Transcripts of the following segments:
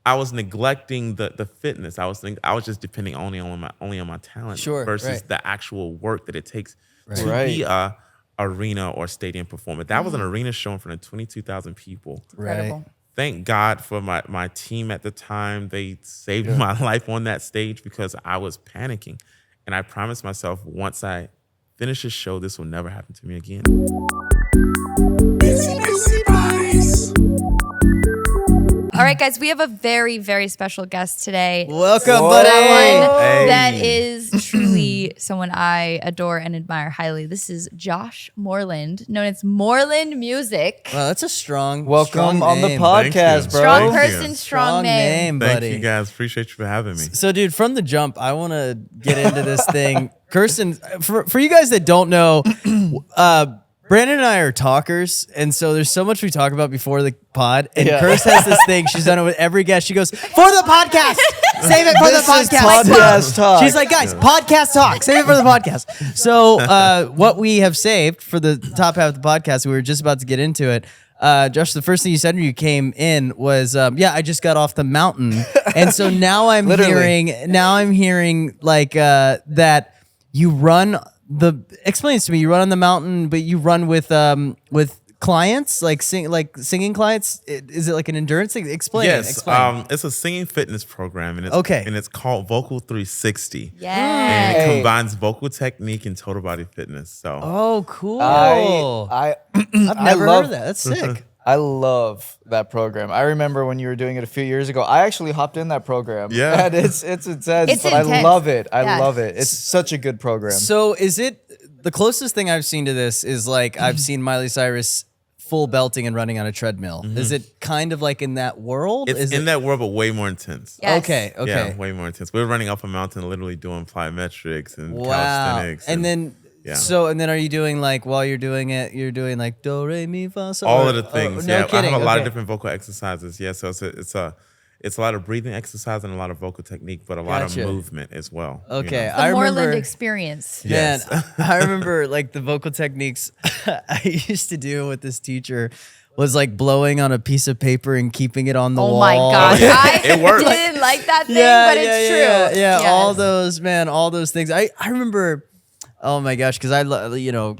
I was neglecting the fitness. I was just depending only on my talent versus the actual work that it takes to be a arena or stadium performer. That was an arena show in front of 22,000 people. Incredible. Thank God for my team at the time. They saved my life on that stage because I was panicking. And I promised myself once I finish this show, this will never happen to me again. Busybabies. All right, guys, we have a very, very special guest today. Welcome, buddy. Someone that is truly someone I adore and admire highly. This is Josh Moreland, known as Moreland Music. Wow, that's a strong Welcome on the name. podcast, bro. Strong Thank person, you. strong name. buddy. Thank you guys. Appreciate you for having me. So, dude, from the jump, I want to get into this thing. Kirsten, for you guys that don't know, Brandon and I are talkers, and so there's so much we talk about before the pod. And Kirsten has this thing; she's done it with every guest. She goes, "For the podcast, save it for the podcast." Podcast talk. She's like, "Guys, podcast talk, save it for the podcast." So, what we have saved for the top half of the podcast, we were just about to get into it. Josh, the first thing you said when you came in was, "Yeah, I just got off the mountain," and so now I'm hearing like that you run. Explains to me, you run on the mountain, but you run with clients, like singing clients. Is it like an endurance thing? Explain. It's a singing fitness program, and it's called Vocal 360. Yeah, and it combines vocal technique and total body fitness. So, cool. I've never heard of that. That's sick. I love that program. I remember when you were doing it a few years ago. I actually hopped in that program. Yeah. And it's intense, but intense. I love it. I Yeah. love it. It's such a good program. So is it the closest thing I've seen to this is like I've seen Miley Cyrus full belting and running on a treadmill. Is it kind of like in that world? it's in that world, but way more intense. Yes. Okay. Yeah, way more intense. We're running up a mountain, literally doing plyometrics and calisthenics. And then and then are you doing like while you're doing it, you're doing like do re mi fa sol? all of the things. No kidding. I have a lot of Okay. different vocal exercises. Yeah, so it's a lot of breathing exercise and a lot of vocal technique, but a lot of Gotcha. movement as well. Okay. the Moreland experience. Man, Yes. I remember like the vocal techniques I used to do with this teacher was like blowing on a piece of paper and keeping it on the wall. Oh my gosh, I It works. didn't like that thing, but it's true. Yeah, Yes. all those things. I remember, oh my gosh, because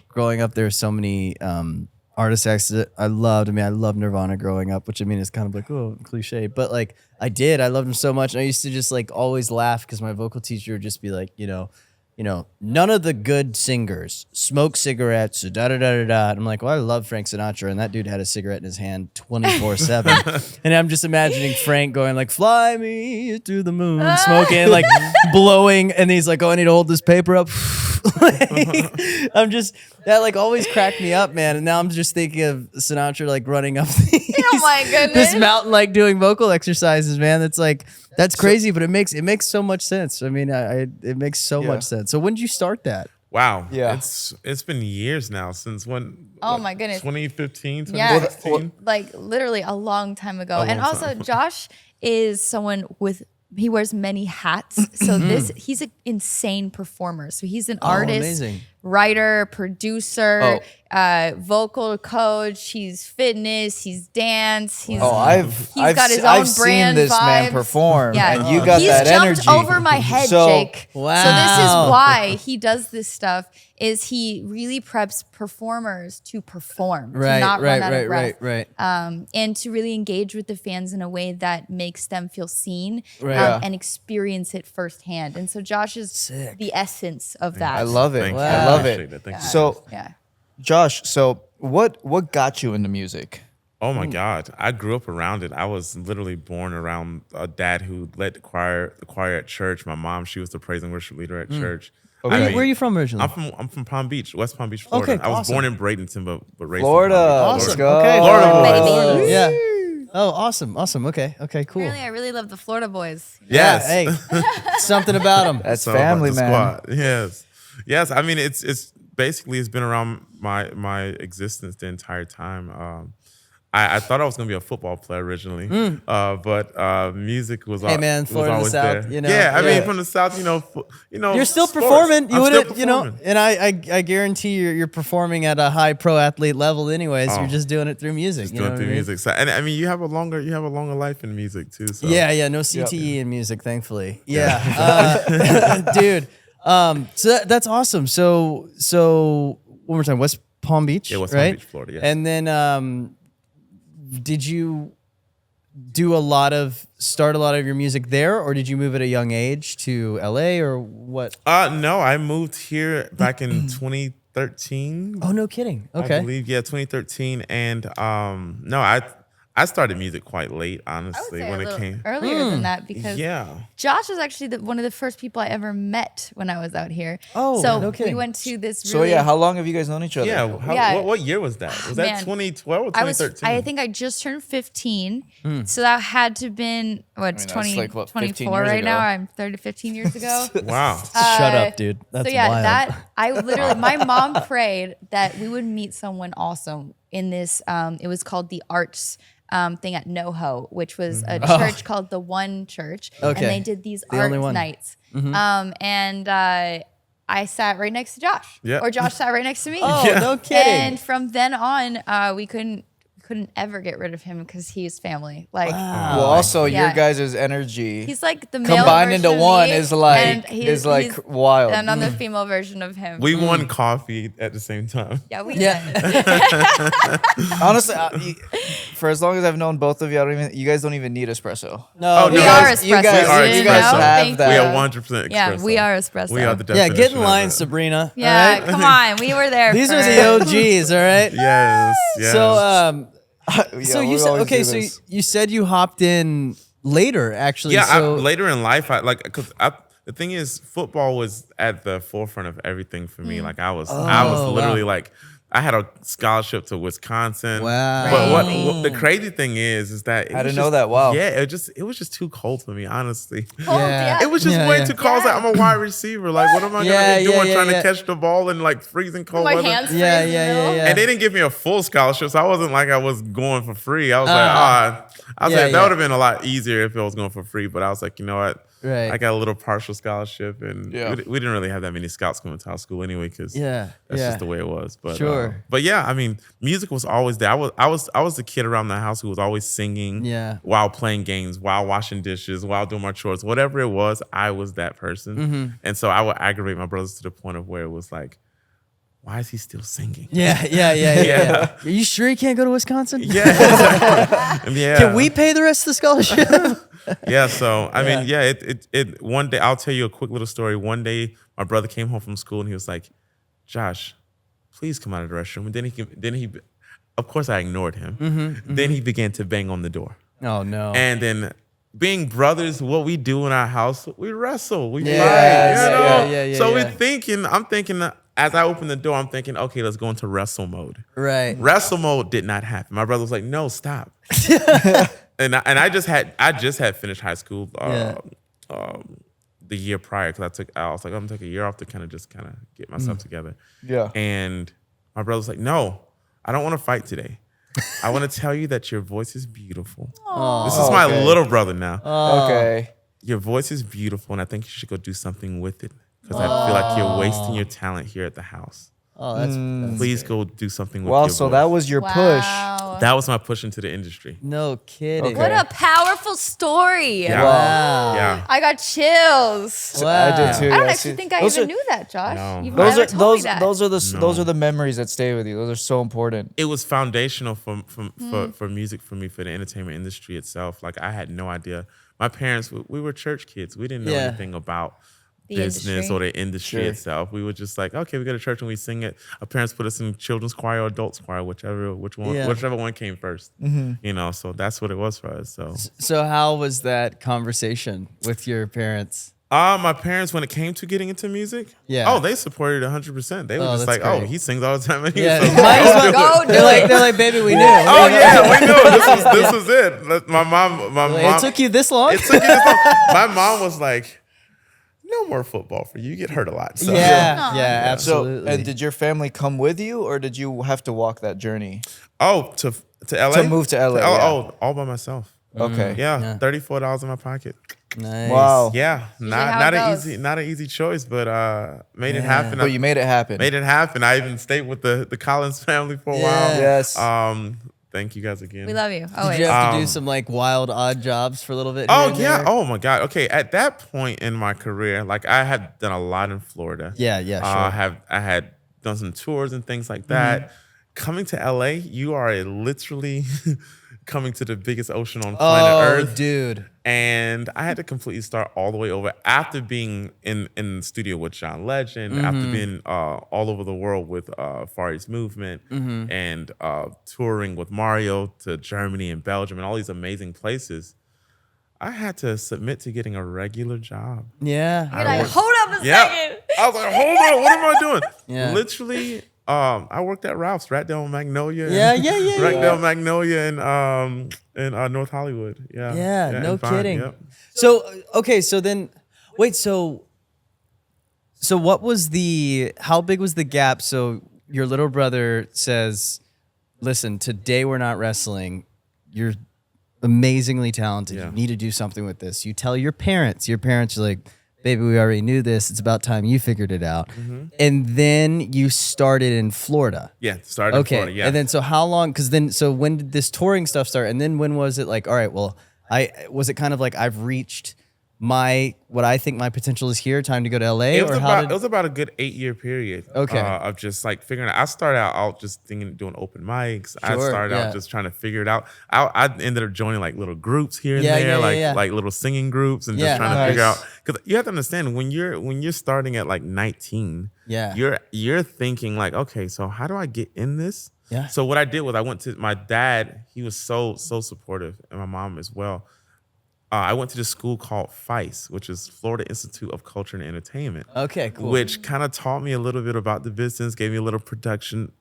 growing up, there were so many artist acts that I loved. I mean, I loved Nirvana growing up, which I mean is kind of like, oh, cliche, but like I loved them so much. And I used to just like always laugh because my vocal teacher would just be like, none of the good singers smoke cigarettes, da da da da da. And I'm like, well, I love Frank Sinatra, and that dude had a cigarette in his hand 24/7. And I'm just imagining Frank going like, "Fly me to the moon," smoking, like blowing, and he's like, "Oh, I need to hold this paper up." That like always cracked me up, man. And now I'm just thinking of Sinatra like running up Oh my goodness. this mountain, like doing vocal exercises, man. That's crazy, but it makes so much sense. I mean, it makes so much sense. So when did you start that? Wow. Yeah. It's been years now since when? Oh my goodness. 2015, Yeah, 2016? like literally a long time ago. And long also, time. Josh is someone he wears many hats. So he's an insane performer. So he's an artist, amazing. writer, producer, vocal coach. He's fitness. He's dance. He's I've got his I've own seen brand this man vibes. perform, Yeah, and you got he's that jumped energy. over my head, So- Jake. Wow. So this is why he does this stuff. Is he really preps performers to perform, to not run out of breath, right. and to really engage with the fans in a way that makes them feel seen and experience it firsthand. And so Josh is the essence of that. I love it. Thank you. I love Appreciate it. Thank you. So, Yeah. Josh, what got you into music? Oh my God. I grew up around it. I was literally born around a dad who led the choir at church. My mom, she was the praise and worship leader at church. Okay. Where are you from originally? I'm from Palm Beach, West Palm Beach, Florida. Okay, I was awesome. born in Bradenton, but raised Florida. in Palm Beach. Let's Awesome. go. Okay. Florida boys. Yeah. Oh, awesome. Okay, cool. Apparently, I really love the Florida boys. Yes. Yeah, hey, something about them. That's So, family, the man. squad. Yes. I mean, it's basically it's been around my existence the entire time. I thought I was gonna be a football player originally, but music was. Hey man, Florida was to the always South. there. Yeah, I mean from the South, you're still sports. performing. You I'm wouldn't, still performing. and I guarantee you're performing at a high pro athlete level. Anyways, you're just doing it through music. Just doing it through music. So, and I mean, you have a longer life in music too. So. Yeah, no CTE in music, thankfully. Yeah, dude. So that's awesome. So one more time, West Palm Beach. Yeah, West right? Palm Beach, Florida. Yes. And then, did you start a lot of your music there, or did you move at a young age to LA, or what? No, I moved here back in 2013. Oh, no kidding. Okay. I believe, 2013. And no, I started music quite late, honestly, when it came. Earlier than that, because Yeah. Josh was actually one of the first people I ever met when I was out here. Oh, so no kidding. we went to this. So Really, yeah, how long have you guys known each other? Yeah. Yeah. What year was that? Was that Man, 2012 or 2013? I think I just turned 15, so that had to have been it's that's 20, like, what, 15 24 years right ago? now. I'm 15 years ago. Wow. Shut up, dude. That's so yeah, wild. I literally, my mom prayed that we would meet someone awesome in this. It was called the Arts thing at NoHo, which was a church called the One Church, and they did these art nights. And I sat right next to Josh, or Josh sat right next to me. Oh, no kidding. And from then on, we couldn't ever get rid of him because he's family. Like, Well, also your Yeah. guys' energy he's like the male combined version into of one me, is like and he's wild. another female version of him. We won coffee at the same time. yeah, we Yeah. did. Honestly, for as long as I've known both of you, you guys don't even need espresso. No, Oh, We no, are guys- espresso. you guys are you espresso. know? have Thank that. We you. are 100% espresso. Yeah, we are espresso. We are the Yeah, definition get in of line, it. Sabrina. Yeah, all right? come on. We were there. These for are the OGs, all right? Yes. So, Yeah, so we you said always okay. do So this. you said you hopped in later, actually. Yeah, So later in life, the thing is, football was at the forefront of everything for me. Like I was literally like, I had a scholarship to Wisconsin. Wow. But what the crazy thing is that I didn't know that. Wow. Yeah, it was just too cold for me, honestly. Yeah. It was just Yeah, way yeah. too cold. I was like, I'm a wide receiver. Like, what am I Yeah, gonna be doing yeah, trying yeah. to catch the ball in like freezing cold My weather? hands Yeah, freeze, yeah, you know? yeah, yeah. And they didn't give me a full scholarship, so I wasn't like I was going for free. I was like, I was Yeah, like, that yeah. would have been a lot easier if I was going for free. But I was like, you know what? Right. I got a little partial scholarship, and Yeah. we didn't really have that many scouts coming to our school anyway, because Yeah, that's yeah. just the way it was. But Sure. but yeah, I mean, music was always there. I was the kid around the house who was always singing, Yeah. while playing games, while washing dishes, while doing my chores, whatever it was. I was that person, Mm-hmm. and so I would aggravate my brothers to the point of where it was like, why is he still singing? Yeah. Are you sure you can't go to Wisconsin? Yeah. Yeah. Can we pay the rest of the scholarship? Yeah. So I mean, yeah. It. One day, I'll tell you a quick little story. One day, my brother came home from school and he was like, "Josh, please come out of the restroom." And then he, of course, I ignored him. Then he began to bang on the door. Oh no. And then, being brothers, what we do in our house, we wrestle, we Yeah, fight. You know? yeah, So yeah. I'm thinking. As I open the door, I'm thinking, okay, let's go into wrestle mode. Right. Wrestle mode did not happen. My brother was like, "No, stop." and I just had finished high school the year prior, because I was like, I'm gonna take a year off to kind of get myself together. Yeah. And my brother was like, "No, I don't want to fight today. I want to tell you that your voice is beautiful." This is my little brother now. Okay. Your voice is beautiful, and I think you should go do something with it, because I feel like you're wasting your talent here at the house. Oh, that's Please go do something with Well, your so voice. that was your push. Wow. That was my push into the industry. no kidding. Okay. What a powerful story. Yeah. Wow. Yeah. I got chills. Wow. I did too. I don't yeah. actually See, think I those even are- knew that, Josh. No. You've Those never are told me that. those are the memories that stay with you. Those are so important. It was foundational for music for me, for the entertainment industry itself. Like, I had no idea. My parents, we were church kids. We didn't know Yeah. anything about The business industry. or the industry Sure. itself. We were just like, okay, we go to church and we sing it. Our parents put us in children's choir or adults choir, whichever one came first. You know, so that's what it was for us. So how was that conversation with your parents? My parents, when it came to getting into music, Yeah. they supported 100%. They were Oh, just that's like, oh, great. he sings all the time. Yeah. So Might as well Go do They're like, baby, we knew. oh yeah, we knew this was it. My mom. It took you this long? It took you this long. My mom was like, no more football for you. You get hurt a lot. So. Yeah, absolutely. So, and did your family come with you, or did you have to walk that journey? Oh, to LA? To move to LA. All by myself. Okay. Yeah, $34 in my pocket. Nice. Wow. Yeah, not an easy choice, but made it happen. But you made it happen. Made it happen. I even stayed with the Collins family for a while. Yes. Thank you guys again. We love you. Did you have to do some like wild odd jobs for a little bit? Oh yeah. Oh my God. Okay. At that point in my career, like I had done a lot in Florida. Yeah, sure. I had done some tours and things like that. Coming to LA, you are literally coming to the biggest ocean on planet Earth. Dude. And I had to completely start all the way over after being in the studio with John Legend, after being all over the world with Far East Movement and touring with Mario to Germany and Belgium and all these amazing places. I had to submit to getting a regular job. Yeah. You're like, hold up a second. I was like, hold on, what am I doing? Yeah. Literally, I worked at Ralph's, Ratdale Magnolia. Yeah. Magnolia in North Hollywood. Yeah, no kidding. Yep. So, okay, so then, wait, so what was how big was the gap? So your little brother says, listen, today we're not wrestling. You're amazingly talented. Yeah. You need to do something with this. You tell your parents are like, baby, we already knew this. It's about time you figured it out. And then you started in Florida. Yeah, started in Florida, yeah. And then so how long, so when did this touring stuff start? And then when was it like, all right, well, was it kind of like I've reached what I think my potential is here, time to go to LA? It was about a good 8-year period of just like figuring out. I started out just doing open mics. I started out just trying to figure it out. I ended up joining like little groups here and there, like little singing groups and just trying to figure out. Because you have to understand when you're starting at like 19, you're thinking like, okay, so how do I get in this? Yeah. So what I did was I went to my dad. He was so supportive, and my mom as well. I went to this school called FICE, which is Florida Institute of Culture and Entertainment. Okay, cool. Which kind of taught me a little bit about the business, gave me a little production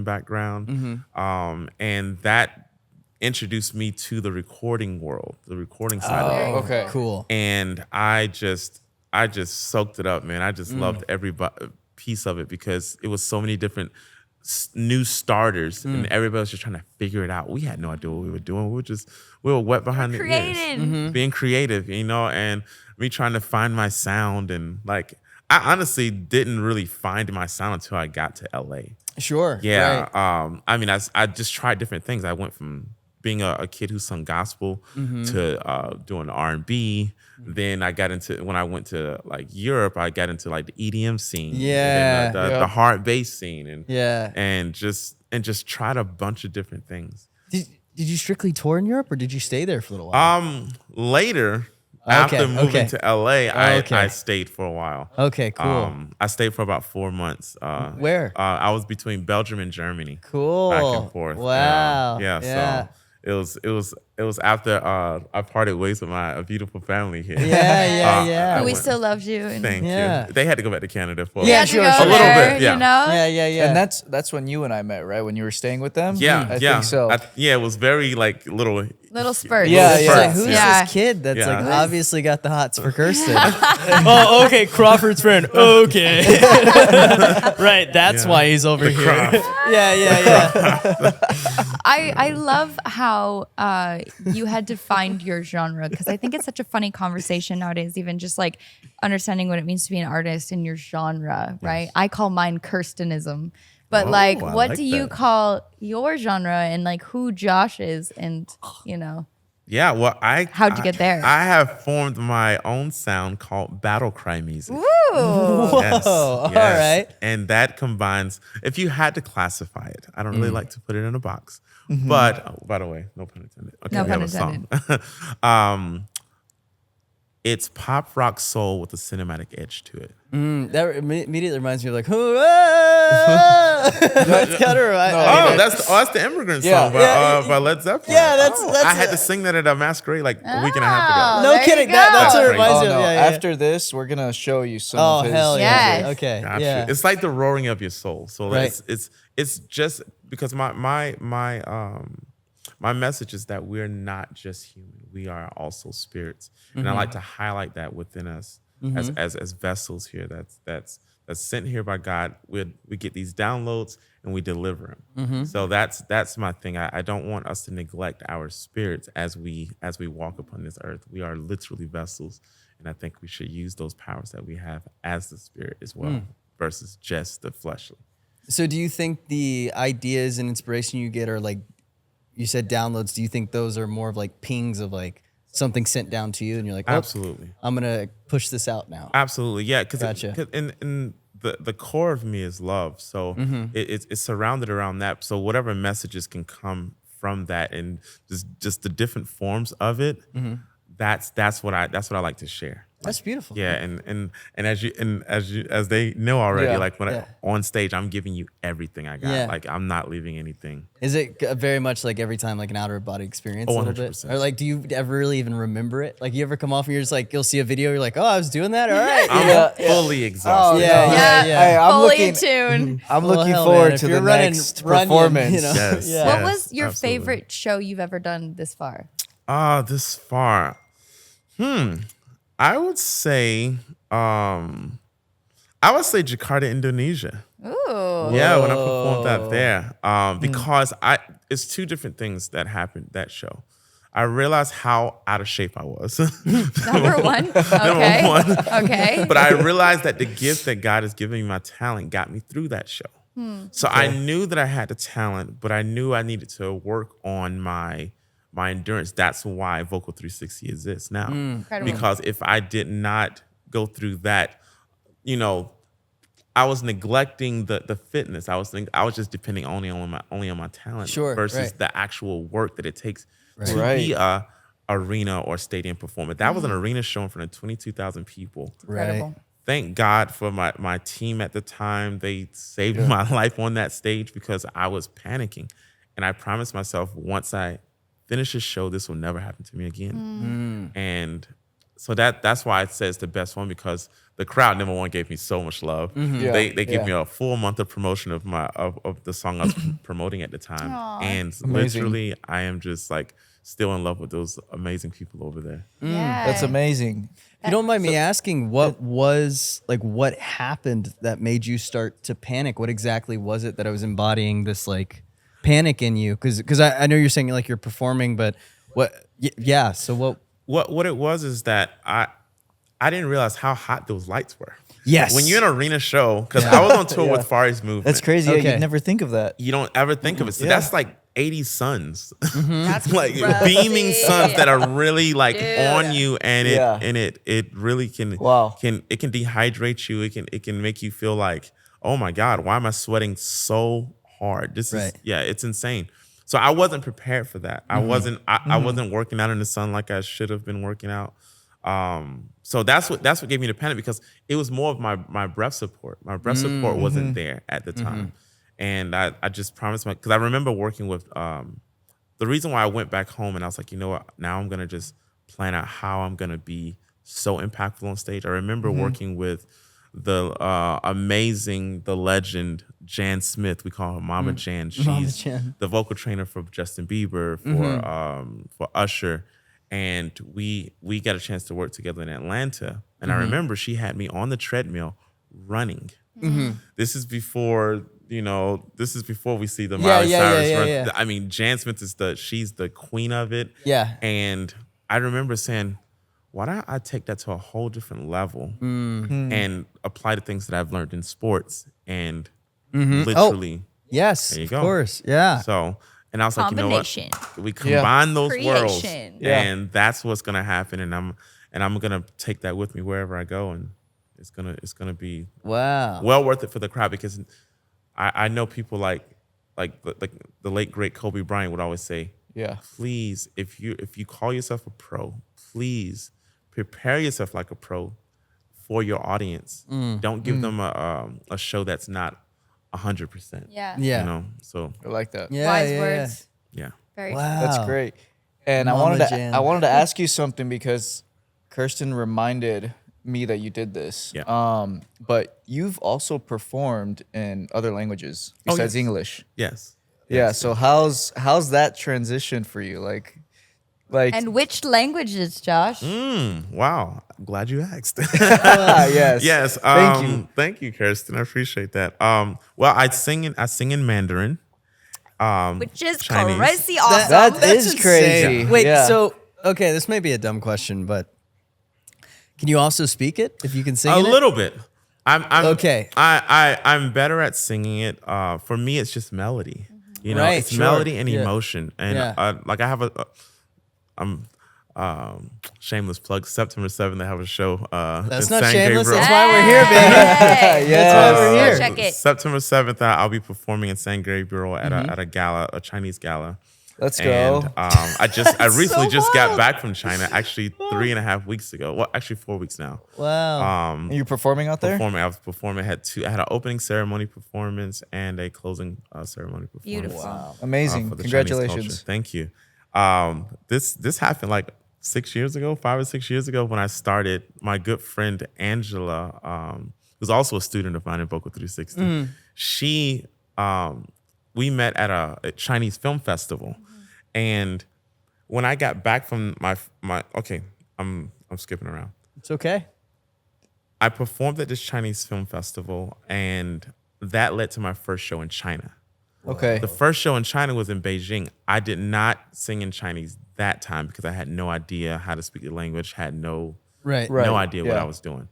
background, and that introduced me to the recording world, the recording side of it. Okay, cool. And I just soaked it up, man. I just loved every piece of it because it was so many different new starters and everybody was just trying to figure it out. We had no idea what we were doing. We were wet behind the ears. Being creative, and me trying to find my sound. And like, I honestly didn't really find my sound until I got to LA. Sure. Yeah. Right. I mean, I just tried different things. I went from being a kid who sung gospel to doing R&B. Then when I went to like Europe, I got into like the EDM scene, the hard bass scene, and just tried a bunch of different things. Did you strictly tour in Europe, or did you stay there for a little while? Later, after moving to LA, I stayed for a while. Okay, cool. I stayed for about 4 months. Where? I was between Belgium and Germany. Cool. Back and forth. Wow. So it was after I parted ways with my beautiful family here. Yeah. We still loved you. And Thank you. They had to go back to Canada for a little bit. Yeah. You know? Yeah. And that's when you and I met, right? When you were staying with them? I think so. It was very like little spurts. It's like, who's this kid that's like obviously got the hots for Kirsten? Oh, okay, Crawford's friend. Okay. Right, that's why he's over here. Yeah. I love how you had to find your genre, because I think it's such a funny conversation nowadays, even just like understanding what it means to be an artist in your genre, right? I call mine Kirstenism. But what do you call your genre, and like who Josh is, and Yeah, well, how'd you get there? I have formed my own sound called battle cry music. Ooh. Yes, all right. And that combines, if you had to classify it, I don't really like to put it in a box. But, by the way, no pun intended. Okay, No we pun have a song. It's pop rock soul with a cinematic edge to it. That immediately reminds me of like, that's kind of right. That's the Immigrant song by Led Zeppelin. Yeah, that's I had to sing that at a masquerade like a week and a half ago. No kidding. That's what it reminds me of. After this, we're gonna show you some of his. Hell Yes. yeah. Okay. Gotcha. Yeah. It's like the roaring of your soul. So Right. it's just because my message is that we're not just human. We are also spirits. And I like to highlight that within us. as vessels here. That's sent here by God. We get these downloads and we deliver them. So that's my thing. I don't want us to neglect our spirits as we walk upon this earth. We are literally vessels, and I think we should use those powers that we have as the spirit as well, versus just the fleshly. So do you think the ideas and inspiration you get are like, you said downloads, do you think those are more of like pings of like something sent down to you and you're like, oh, absolutely, I'm going to push this out now? Absolutely. Yeah. Because Gotcha. in the core of me is love. So it's surrounded around that. So whatever messages can come from that and just the different forms of it, that's what I like to share. That's beautiful. Yeah, and as they know already, like when on stage, I'm giving you everything I got. Yeah. Like I'm not leaving anything. Is it very much like every time like an outer body experience a little bit? 100%. Or like, do you ever really even remember it? Like you ever come off and you're just like, you'll see a video, you're like, oh, I was doing that? All right. I'm fully exhausted. Hey, I'm fully looking, tuned. I'm Well, looking hell, forward man, to if the you're running next Runyon, performance. you know? Yes. Yeah. What was your absolutely. favorite show you've ever done this far? This far. I would say Jakarta, Indonesia. Ooh. Yeah, when I performed that there. Because it's two different things that happened that show. I realized how out of shape I was. Number one. Okay. Number one. Okay. But I realized that the gift that God has given me, my talent, got me through that show. So I knew that I had the talent, but I knew I needed to work on my endurance. That's why Vocal 360 exists now. Incredible. Because if I did not go through that, I was neglecting the fitness. I was just depending only on my talent versus the actual work that it takes to be a arena or stadium performer. That was an arena show in front of 22,000 people. Incredible. Thank God for my team at the time. They saved my life on that stage because I was panicking. And I promised myself, once I finish this show, this will never happen to me again. And so that's why it says the best one, because the crowd, number one, gave me so much love. They gave me a full month of promotion of the song I was promoting at the time. Aww. And literally, I am just like still in love with those amazing people over there. Yeah. That's amazing. If you don't mind me asking, what happened that made you start to panic? What exactly was it that I was embodying this like panic in you? Because I know you're saying like you're performing, but what? Yeah. So What it was is that I didn't realize how hot those lights were. Yes. When you're in an arena show, because I was on tour with Far East Movement. That's crazy. Okay. Yeah, you'd never think of that. You don't ever think of it. So that's like 80 suns, That's like rough. beaming suns that are really like Dude. on you, and it really can dehydrate you. It can make you feel like, oh my God, why am I sweating so hard? This is it's insane. So I wasn't prepared for that. I wasn't working out in the sun like I should have been working out. So that's what gave me the panic, because it was more of my breath support. My breath support wasn't there at the time. And I just promised because I remember working with, the reason why I went back home and I was like, you know what, now I'm going to just plan out how I'm going to be so impactful on stage. I remember working with the the legend, Jan Smith. We call her Mama Jan. She's the vocal trainer for Justin Bieber, for Usher. And we got a chance to work together in Atlanta. And I remember she had me on the treadmill running. This is before, we see the Miley Cyrus run. Yeah. I mean, Jan Smith she's the queen of it. Yeah. And I remember saying, why don't I take that to a whole different level and apply the things that I've learned in sports and literally. Yes, there you of go. course. Yeah. So, and I was like, you know what? We combine those worlds, and that's what's gonna happen. And I'm gonna take that with me wherever I go, and it's gonna be well worth it for the crowd, because I know people like the late great Kobe Bryant would always say, please, if you call yourself a pro, please prepare yourself like a pro for your audience. Don't give them a show that's not 100%. Yeah. So I like that. Yeah. Wise words. yeah. Very Wow. That's great. And Mama Jan. I wanted to ask you something, because Kirsten reminded me that you did this. Yeah. But you've also performed in other languages besides yes. English. Yes. Yeah. So how's that transition for you? Like Like, And which languages, Josh? Wow. I'm glad you asked. yes. Yes. Thank you. Thank you, Kirsten. I appreciate that. Well, I sing in Mandarin. Which is Chinese. crazy awesome. That is insane. crazy. Wait, Yeah. so okay, this may be a dumb question, but can you also speak it if you can sing A it? little bit. I'm Okay. I'm better at singing it. For me, it's just melody. You know, Right, it's sure. melody and Yeah. emotion. And Yeah. like I have shameless plug. September 7th, I have a show. That's in not San shameless. Gabriel. That's why we're here, baby. Hey. Yes. That's why we're here. Check it. September 7th, I'll be performing in San Gabriel at a gala, a Chinese gala. Let's go. And I recently so just got wild. back from China, actually 3.5 weeks ago. Well, actually 4 weeks now. Wow. Are you performing out there? I was performing. I had an opening ceremony performance and a closing ceremony performance. Beautiful. Wow. Amazing. For the Chinese culture. Congratulations. Thank you. This happened like 5 or 6 years ago when I started. My good friend Angela, who's also a student of mine in Vocal 360, she we met at a Chinese film festival, and when I got back from my okay, I'm skipping around. It's okay. I performed at this Chinese film festival, and that led to my first show in China. Okay. The first show in China was in Beijing. I did not sing in Chinese that time because I had no idea how to speak the language, had no Right. Right. idea what yeah. I was doing.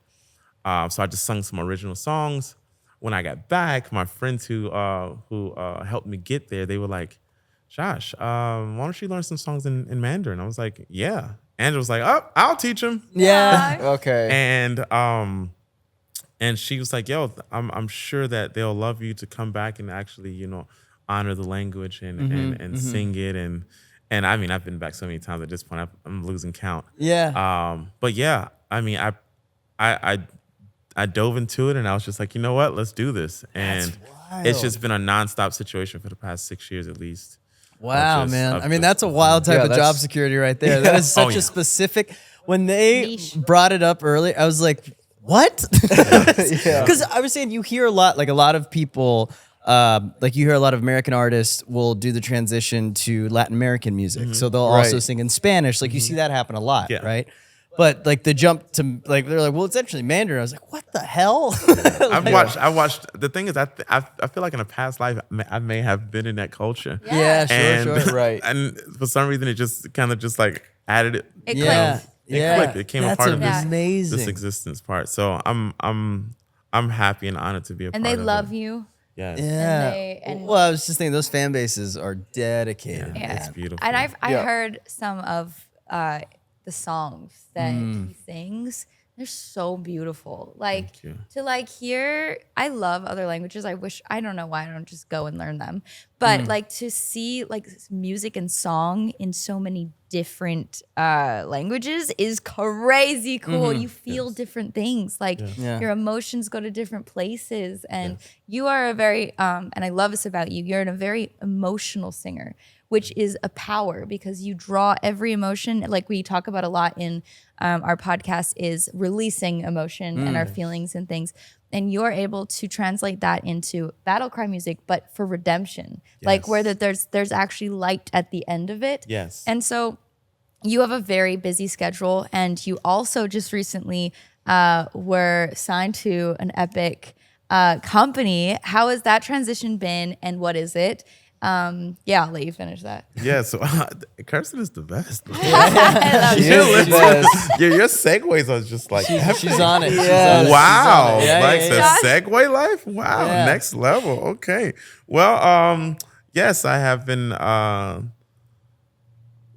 So I just sung some original songs. When I got back, my friends who helped me get there, they were like, Josh, why don't you learn some songs in Mandarin? I was like, yeah. Angela was like, oh, I'll teach him. Yeah. Okay. And she was like, yo, I'm sure that they'll love you to come back and actually, honor the language and sing it. And I mean, I've been back so many times at this point, I'm losing count. Yeah. But yeah, I mean, I dove into it and I was just like, you know what, let's do this. And it's just been a nonstop situation for the past 6 years at least. Wow, Of man. just- I mean, that's a wild type Yeah, of job that's- security right there. That is such Oh, yeah. a specific. When they Niche. brought it up early, I was like, what? Because I was saying you hear a lot, like a lot of people, like you hear a lot of American artists will do the transition to Latin American music. So they'll also Right. sing in Spanish. Like you see that happen a lot, Yeah. right? But like the jump to like, they're like, well, it's actually Mandarin. I was like, what the hell? I watched. The thing is, I feel like in a past life, I may have been in that culture. Yeah, sure, and, sure. Right. And for some reason, it just kind of just like added it. It Yeah. clicked. It clicked. It became a That's part of amazing. this existence part. So I'm happy and honored to be a And part they of love it. you. Yes. Yeah. and- well, I was just thinking those fan bases are dedicated. Yeah. It's beautiful. And I Yeah. heard some of the songs that he sings. They're so beautiful. Like Thank you. to like hear, I love other languages. I don't know why I don't just go and learn them. But like to see like music and song in so many different languages is crazy cool. You feel different things. Like Yeah. your emotions go to different places. And you are a very, and I love this about you, you're a very emotional singer, which is a power because you draw every emotion. Like we talk about a lot in our podcast is releasing emotion and our feelings and things. And you're able to translate that into battle cry music, but for redemption, like where that there's actually light at the end of it. Yes. And so you have a very busy schedule, and you also just recently were signed to an epic company. How has that transition been, and what is it? I'll let you finish that. Yeah. So Kirsten is the best. I love She you. is the best. your segues are just like She's on it. She's Yeah. on it. wow, Yeah, like yeah, the yeah. segue life. Wow, Yeah. next level. Okay. Well, yes, I have been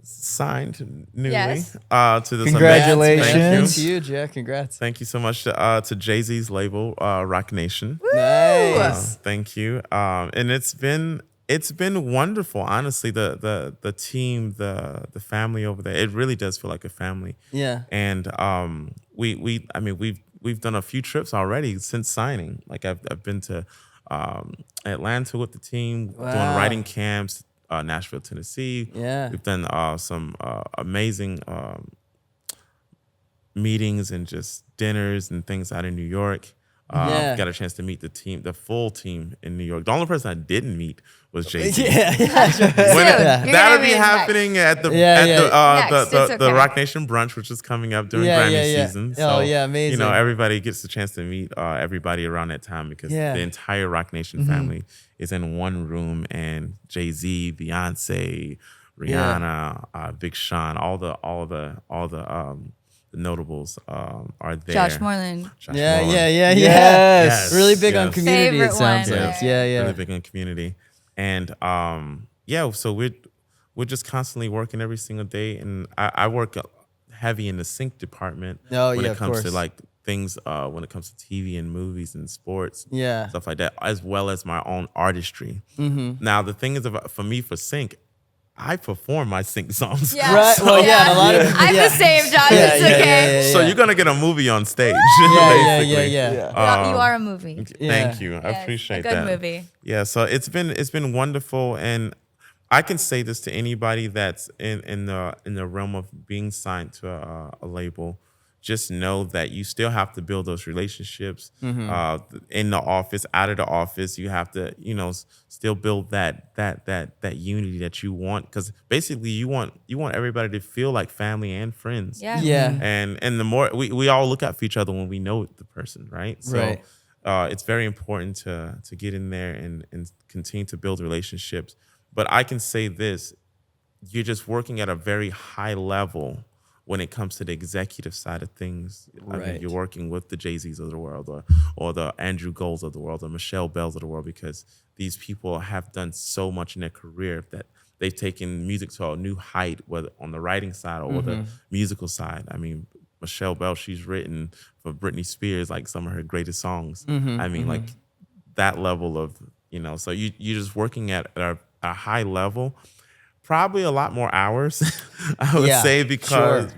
signed newly Yes. to this. Congratulations. Thank you. That's huge. Yeah, congrats. Thank you so much to Jay-Z's label, Roc Nation. Nice. Thank you. And it's been wonderful. Honestly, the team, the family over there, it really does feel like a family. Yeah. And we've done a few trips already since signing. Like I've been to Atlanta with the team, doing Wow. writing camps, Nashville, Tennessee. Yeah. We've done some amazing meetings and just dinners and things out in New York. Got a chance to meet the full team in New York. The only person I didn't meet was Jay-Z. That'll be happening at the Roc Nation brunch, which is coming up during Grammy season. So, amazing. Everybody gets the chance to meet everybody around that time because the entire Roc Nation family is in one room, and Jay-Z, Beyonce, Rihanna, Big Sean, all the notables are there. Josh Moreland. Yes. Really big on community. Favorite it sounds one. like. Really big on community. And so we're just constantly working every single day, and I work heavy in the sync department when it comes to like things when it comes to TV and movies and sports, stuff like that, as well as my own artistry. Now the thing is, for me, for sync, I perform my sync songs. Yeah. Right. Well, a lot of I'm the same, Josh. It's okay. So you're gonna get a movie on stage. You are a movie. Thank you. I appreciate that. A good movie. Yeah. So it's been wonderful, and I can say this to anybody that's in the realm of being signed to a label. Just know that you still have to build those relationships in the office, out of the office. You have to, still build that unity that you want, because basically you want everybody to feel like family and friends. Yeah. And the more we all look out for each other when we know the person, right? So it's very important to get in there and continue to build relationships. But I can say this: you're just working at a very high level when it comes to the executive side of things. I mean, you're working with the Jay-Z's of the world, or the Andrew Golds of the world, or Michelle Bells of the world, because these people have done so much in their career that they've taken music to a new height, whether on the writing side or the musical side. I mean, Michelle Bell, she's written for Britney Spears like some of her greatest songs. I mean, like that level of, so you're just working at a high level. Probably a lot more hours, I would say, because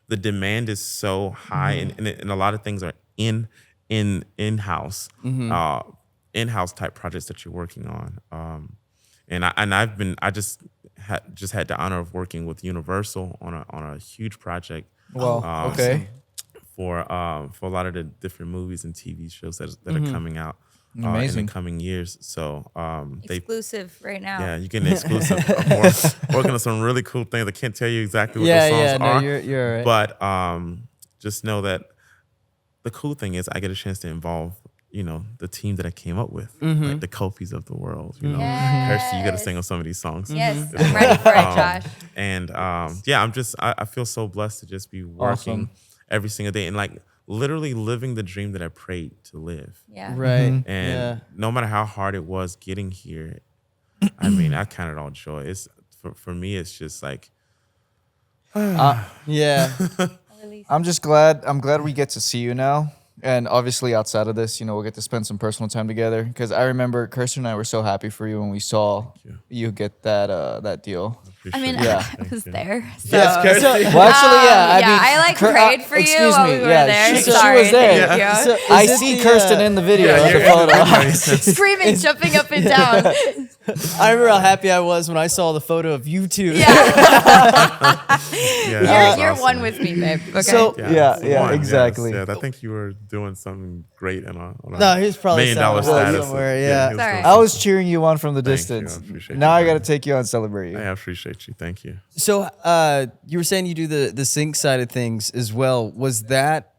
the demand is so high, and a lot of things are in-house type projects that you're working on. I just had the honor of working with Universal on a huge project. Wow. For a lot of the different movies and TV shows that are coming out. In the coming years. So exclusive right now. Yeah, you get an exclusive. Working on some really cool things. I can't tell you exactly what the songs are. You're right. But just know that the cool thing is I get a chance to involve, the team that I came up with, like the Kofis of the world. Kirsty, you got to sing on some of these songs. Yes, I'm ready for it, Josh. And I feel so blessed to just be working every single day, and like literally living the dream that I prayed to live. Yeah. Right. And no matter how hard it was getting here, I mean, I count it all joy. It's for me, it's just like, I'm glad we get to see you now. And obviously outside of this, we'll get to spend some personal time together. Because I remember Kirsten and I were so happy for you when we saw you get that deal. I mean, I was there. So. Yes, Kirsty. Well, actually, I prayed for you while we were there. She was there. Thank you. I see Kirsten in the video. The photo. Screaming, jumping up and down. I remember how happy I was when I saw the photo of you two. You're awesome. one with me, babe. Okay. So exactly. Yes, I think you were doing something great on a no, he was probably $1 million status. Somewhere, I was cheering you on from the Thank distance. you. Now I got to take you on, celebrate you. I appreciate you. Thank you. So you were saying you do the sync side of things as well. Was that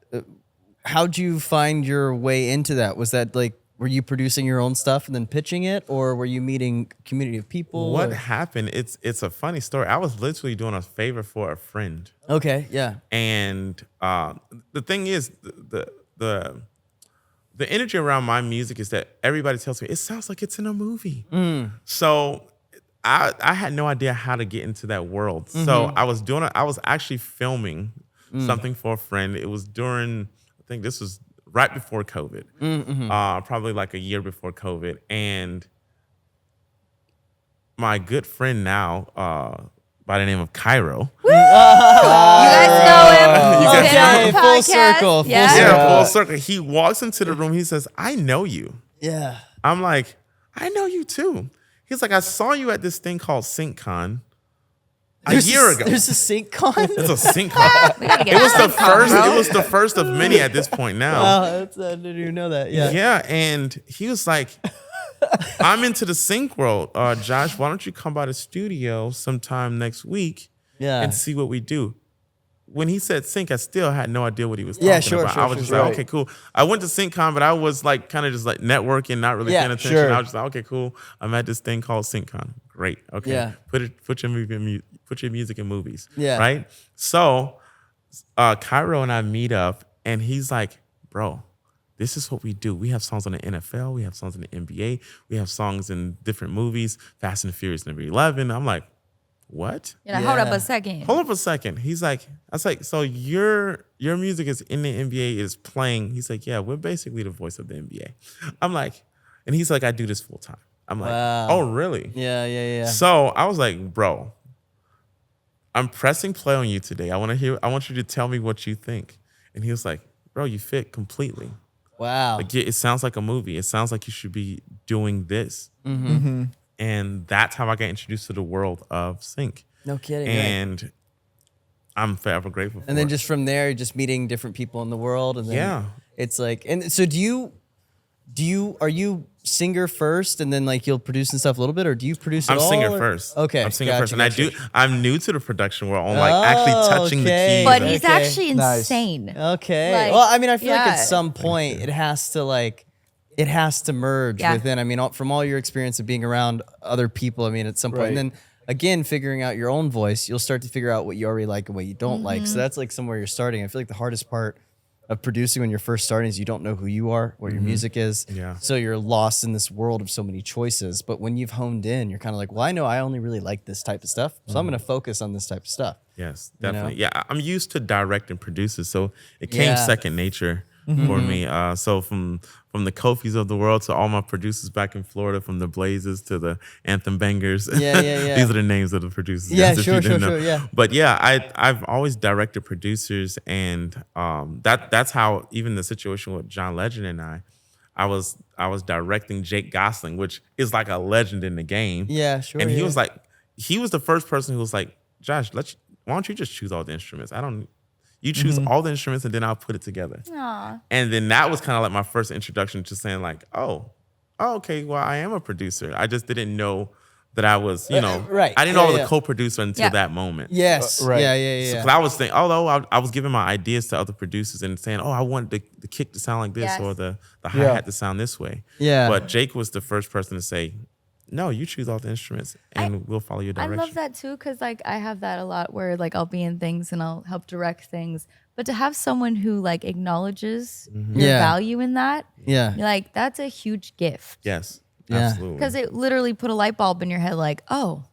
how'd you find your way into that? Was that like, were you producing your own stuff and then pitching it, or were you meeting a community of people? What happened? It's a funny story. I was literally doing a favor for a friend. Okay, yeah. And the thing is, the energy around my music is that everybody tells me it sounds like it's in a movie. So I had no idea how to get into that world. So I was actually filming something for a friend. It was during, I think this was right before COVID, probably like a year before COVID. And my good friend now, by the name of Cairo. You guys know him. Okay, full circle. Full circle. He walks into the room. He says, "I know you." Yeah. I'm like, "I know you too." He's like, "I saw you at this thing called SyncCon." a year ago. There's a sync con? It's a sync con. We gotta get It was the that con, first. bro. It was the first of many at this point now. I didn't even know that. Yeah. Yeah, and he was like, "I'm into the sync world. Josh, why don't you come by the studio sometime next week and see what we do?" When he said sync, I still had no idea what he was talking about. I was just like, okay, cool. I went to SyncCon, but I was like kind of just like networking, not really paying attention. I was just like, okay, cool. I'm at this thing called SyncCon. Great. Okay. Yeah. Put your music in movies. Yeah. Right? So Cairo and I meet up and he's like, bro, this is what we do. We have songs on the NFL. We have songs in the NBA. We have songs in different movies, Fast and Furious number 11. I'm like, what? You're like, hold up a second. Hold up a second. He's like, I was like, so your music is in the NBA, is playing. He's like, yeah, we're basically the voice of the NBA. I'm like, and he's like, I do this full time. I'm like, oh, really? Yeah. So I was like, bro, I'm pressing play on you today. I want you to tell me what you think. And he was like, bro, you fit completely. Wow. Like, it sounds like a movie. It sounds like you should be doing this. Mm-hmm. And that's how I got introduced to the world of sync. No kidding. And I'm forever grateful for it. And then just from there, just meeting different people in the world. And then it's like, and so are you singer first and then like you'll produce and stuff a little bit, or do you produce it all? I'm singer first. Okay. I'm singer first. And I'm new to the production world. I'm like actually touching the keys. But he's actually insane. Okay. Like, well, I mean, I feel like at some point it has to merge within. I mean, from all your experience of being around other people, I mean, at some point, and then again, figuring out your own voice, you'll start to figure out what you already like and what you don't like. So that's like somewhere you're starting. I feel like the hardest part of producing when you're first starting is you don't know who you are, what your music is. Yeah. So you're lost in this world of so many choices. But when you've honed in, you're kind of like, well, I know I only really like this type of stuff. So I'm going to focus on this type of stuff. Yes, definitely. You know? Yeah, I'm used to directing producers, so it came second nature for me. So from the Kofis of the world to all my producers back in Florida, from the Blazes to the Anthem Bangers. Yeah. These are the names of the producers. Yeah, sure, yeah. But yeah, I've always directed producers, and that's how even the situation with John Legend and I was directing Jake Gosling, which is like a legend in the game. Yeah, sure. And he was the first person who was like, Josh, why don't you just choose all the instruments? You choose all the instruments and then I'll put it together. Aww. And then that was kind of like my first introduction to saying like, oh, okay, well, I am a producer. I just didn't know that I was, right. I didn't know I was a co-producer until that moment. Yes. Right. Yeah. So I was thinking, although I was giving my ideas to other producers and saying, oh, I want the kick to sound like this or the hi-hat to sound this way. Yeah. But Jake was the first person to say, no, you choose all the instruments and we'll follow your direction. I love that too, because like I have that a lot where like I'll be in things and I'll help direct things. But to have someone who like acknowledges your value in that, like that's a huge gift. Yes, absolutely. Because it literally put a light bulb in your head like, oh,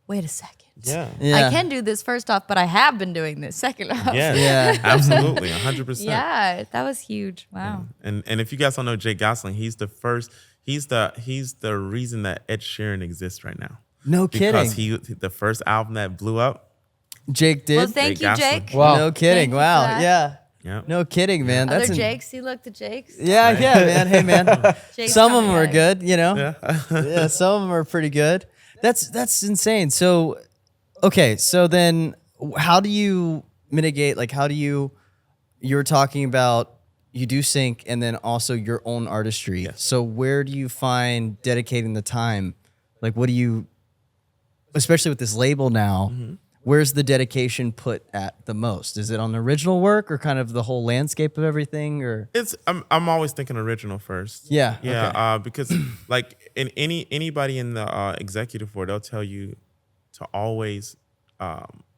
wait a second. Yeah. I can do this first off, but I have been doing this second off. Yeah, absolutely, 100%. Yeah, that was huge. Wow. Yeah. And if you guys don't know Jake Gosling, he's the reason that Ed Sheeran exists right now. No kidding. Because the first album that blew up, Jake did. Well, thank you, Jake. Wow. No kidding. Wow. Yeah. Yeah. No kidding, man. Other Jakes, you look the Jakes. Yeah, man. Hey, man. Jake's some of them coming are back. good, Yeah. some of them are pretty good. That's insane. So, okay. So then how do you mitigate, like you're talking about you do sync and then also your own artistry. Yes. So where do you find dedicating the time? Like, what do you, especially with this label now, where's the dedication put at the most? Is it on the original work or kind of the whole landscape of everything, or? I'm always thinking original first. Yeah. Yeah. Okay. Because like in anybody in the executive board, they'll tell you to always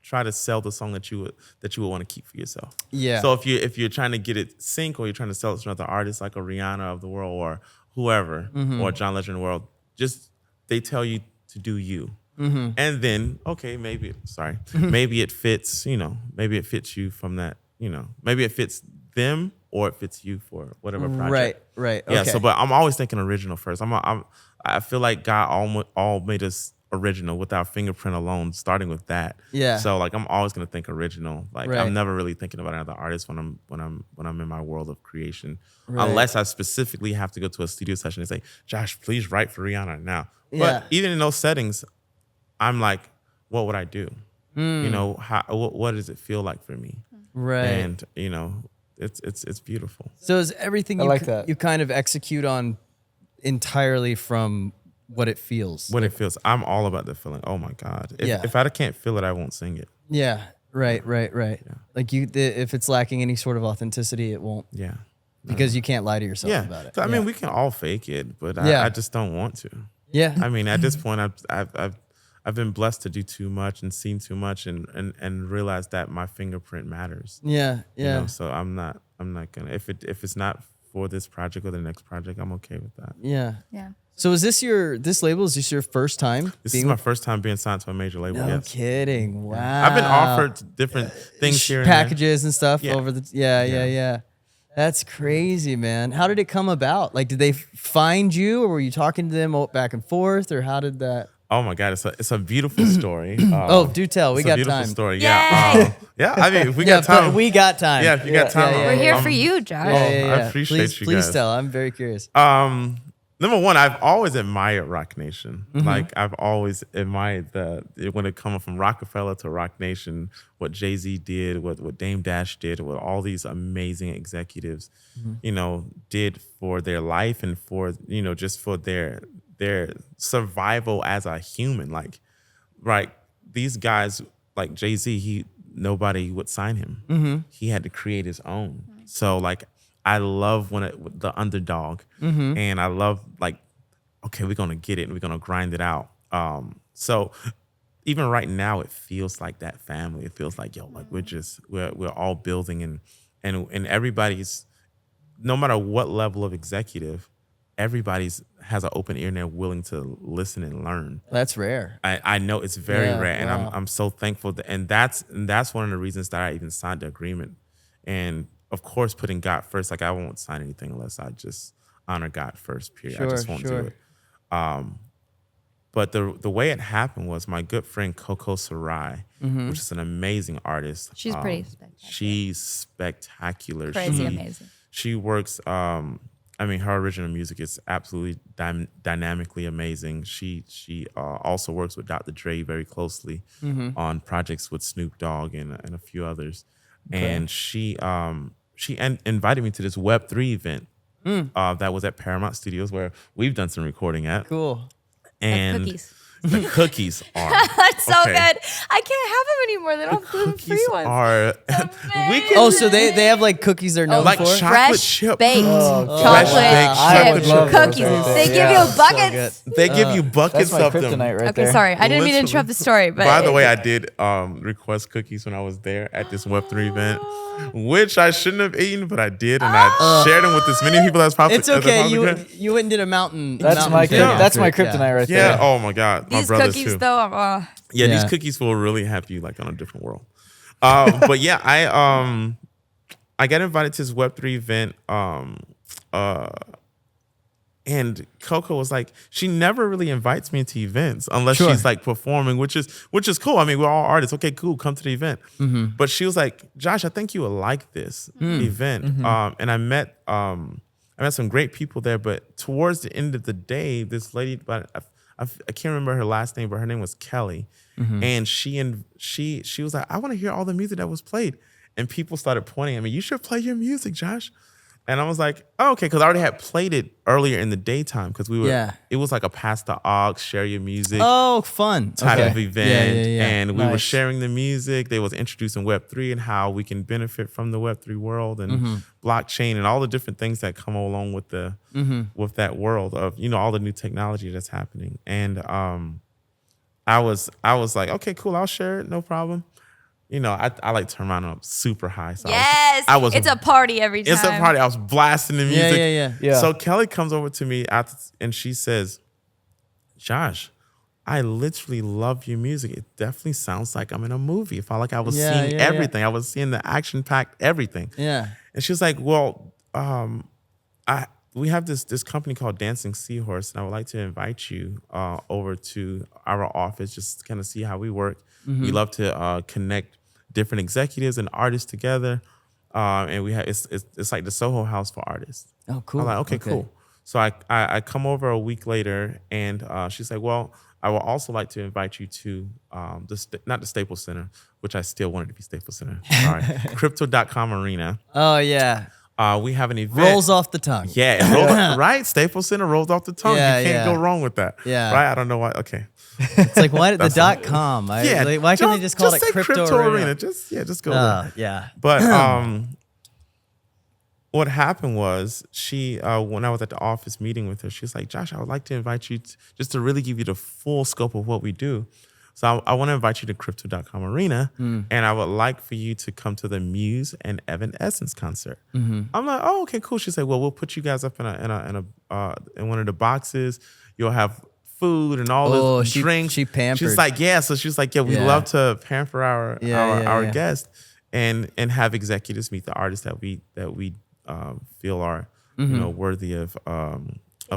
try to sell the song that you would want to keep for yourself. Yeah. So if you're trying to get it sync or you're trying to sell it to another artist like a Rihanna of the world or whoever or John Legend of the world, just they tell you to do you. And then, okay, maybe it fits, maybe it fits you from that, maybe it fits them or it fits you for whatever project. Right. Yeah. Okay. So, but I'm always thinking original first. I feel like God all made us original with our fingerprint alone, starting with that. Yeah. So like I'm always gonna think original. Like Right. I'm never really thinking about another artist when I'm in my world of creation, Right. unless I specifically have to go to a studio session and say, Josh, please write for Rihanna now. Yeah. But even in those settings, I'm like, what would I do? You know, what does it feel like for me? Right. And you know, it's beautiful. So is everything you kind of execute on entirely from what it feels? What it feels. I'm all about the feeling. Oh my God. If I can't feel it, I won't sing it. Yeah. Right. Yeah. Like if it's lacking any sort of authenticity, it won't. Yeah. Because you can't lie to yourself about it. I mean, we can all fake it, but I just don't want to. Yeah. I mean, at this point, I've been blessed to do too much and seen too much and realized that my fingerprint matters. Yeah. You know, so I'm not gonna, if it's not for this project or the next project, I'm okay with that. Yeah. Yeah. So is this label, is this your first time? This is my first time being signed to a major label. No kidding. Wow. I've been offered different things here packages and stuff Yeah. over the yeah. That's crazy, man. How did it come about? Like, did they find you, or were you talking to them back and forth, or how did that? Oh my God, it's a beautiful story. Do tell. We got beautiful time. Story. Yay! Yeah. Yeah. I mean, if we got time. But we got time. Yeah, if you got time. We're here for you, Josh. I appreciate you guys. Please tell. I'm very curious. Number one, I've always admired Roc Nation. Like I've always admired when it comes from Rockefeller to Roc Nation, what Jay-Z did, what Dame Dash did, what all these amazing executives, you know, did for their life and for, you know, just for their survival as a human. Like, right, these guys like Jay-Z, nobody would sign him. He had to create his own. So like, I love the underdog, and I love like, okay, we're gonna get it and we're gonna grind it out. So even right now, it feels like that family. It feels like like we're all building and everybody's, no matter what level of executive, everybody's has an open ear and they're willing to listen and learn. That's rare. I know it's very rare, and wow. I'm so thankful and that's one of the reasons that I even signed the agreement. And of course, putting God first. Like I won't sign anything unless I just honor God first. Period. I just won't do it. But the way it happened was my good friend Coco Sarai, which is an amazing artist. She's pretty spectacular. She's spectacular. Crazy amazing. She works. I mean, her original music is absolutely dynamically amazing. She also works with Dr. Dre very closely on projects with Snoop Dogg and a few others. Okay. And she invited me to this Web3 event that was at Paramount Studios where we've done some recording at. Cool. And cookies. The cookies are That's so good. I can't have them anymore. They don't have gluten-free ones. So they have like cookies they're known like for? chocolate Fresh chip. baked Fresh baked chocolate chip cookies. They give you buckets. They give you buckets That's my of them. kryptonite right Okay, there. sorry. I didn't mean to interrupt the story. But by the way, I did request cookies when I was there at this Web3 event, which I shouldn't have eaten, but I did, and I shared them with as many people as possible. It's okay. You went and did a mountain. That's my kryptonite right there. Yeah. Oh my God. these my brothers cookies, too. though, These cookies will really have you like on a different world. But yeah, I got invited to this Web3 event. And Coco was like, she never really invites me into events unless she's like performing, which is cool. I mean, we're all artists. Okay, cool. Come to the event. But she was like, Josh, I think you would like this event. And I met some great people there. But towards the end of the day, this lady, but I can't remember her last name, but her name was Kelly. And she was like, I want to hear all the music that was played. And people started pointing at me, you should play your music, Josh. And I was like, oh, okay, because I already had played it earlier in the daytime because it was like a pass the aux, share your music. Oh, fun. Type of event. Yeah. And we were sharing the music. They was introducing Web3 and how we can benefit from the Web3 world and blockchain and all the different things that come along with with that world of, all the new technology that's happening. And I was like, okay, cool, I'll share it, no problem. I like turn mine up super high. So it's a party every time. It's a party. I was blasting the music. Yeah. So Kelly comes over to me and she says, Josh, I literally love your music. It definitely sounds like I'm in a movie. It felt like I was seeing everything. I was seeing the action-packed everything. Yeah. And she was like, well, we have this company called Dancing Seahorse, and I would like to invite you over to our office just to kind of see how we work. We love to connect different executives and artists together, and we have it's like the Soho House for artists. Oh, cool. I'm like, okay, cool. So I come over a week later, and she's like, well, I would also like to invite you to not the Staples Center, which I still wanted to be Staples Center. Sorry, Crypto.com Arena. Oh yeah. We have an event. Rolls off the tongue. Yeah, it rolls, right? Staples Center rolls off the tongue. Yeah, you can't yeah. go wrong with that. Yeah. Right? I don't know why. Okay. It's like why the .com? Why can't they just call it say Crypto Arena? Just go there. Yeah. But what happened was she, when I was at the office meeting with her, she was like, Josh, I would like to invite you just to really give you the full scope of what we do. So I want to invite you to Crypto.com Arena, and I would like for you to come to the Muse and Evanescence concert. I'm like, oh, okay, cool. She said, well, we'll put you guys up in one of the boxes. You'll have food and all this drinks. She pampered. She's like, yeah. So she's like, yeah, we love to pamper our guests and have executives meet the artists that we feel are worthy of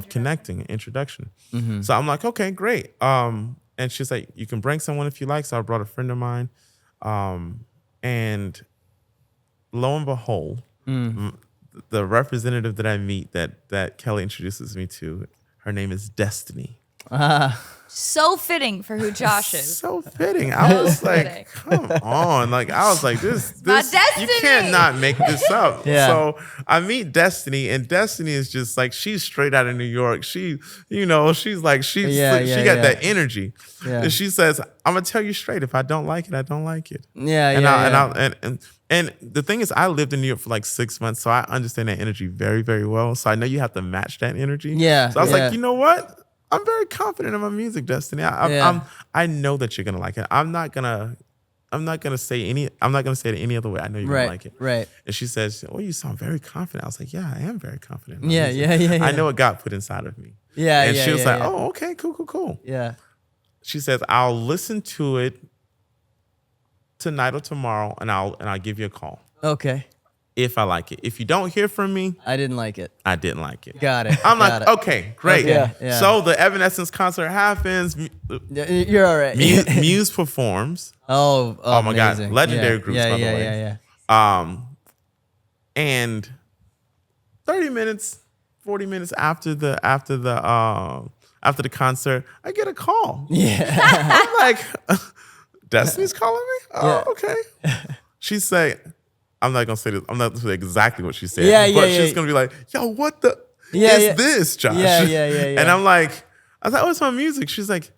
connecting, introduction. So I'm like, okay, great. And she's like, you can bring someone if you like. So I brought a friend of mine, and lo and behold, the representative that I meet that Kelly introduces me to, her name is Destiny. So fitting for who Josh is. So fitting. I was like, come on. Like, I was like, this you cannot make this up. Yeah. So I meet Destiny, and Destiny is just like, she's straight out of New York. She, she's like, she got that energy. Yeah. And she says, I'm gonna tell you straight, if I don't like it, I don't like it. And the thing is, I lived in New York for like 6 months, so I understand that energy very, very well. So I know you have to match that energy. Yeah. So I was like, you know what? I'm very confident in my music, Destiny. I know that you're gonna like it. I'm not gonna say it any other way. I know you're gonna like it. Right. And she says, "Oh, you sound very confident." I was like, "Yeah, I am very confident." In my Yeah, music. yeah. I know what God put inside of me. Yeah, And yeah, she was yeah, like, yeah. "Oh, okay, cool." Yeah. She says, "I'll listen to it tonight or tomorrow, and I'll give you a call Okay. if I like it. If you don't hear from me, I didn't like it. I didn't like it." Got it. I'm Got like, it. okay, great. Okay, yeah. So the Evanescence concert happens. You're all right. Muse performs. Oh my God. amazing. Legendary yeah. groups, Yeah, by the yeah, way. yeah. And 30 minutes, 40 minutes after the concert, I get a call. Yeah. I'm like, Destiny's calling me? Oh, okay. She say, I'm not gonna say this. I'm not gonna say exactly what she said. But she's gonna be like, yo, what the is this, Josh? Yeah. And I was like, oh, it's my music. She's like,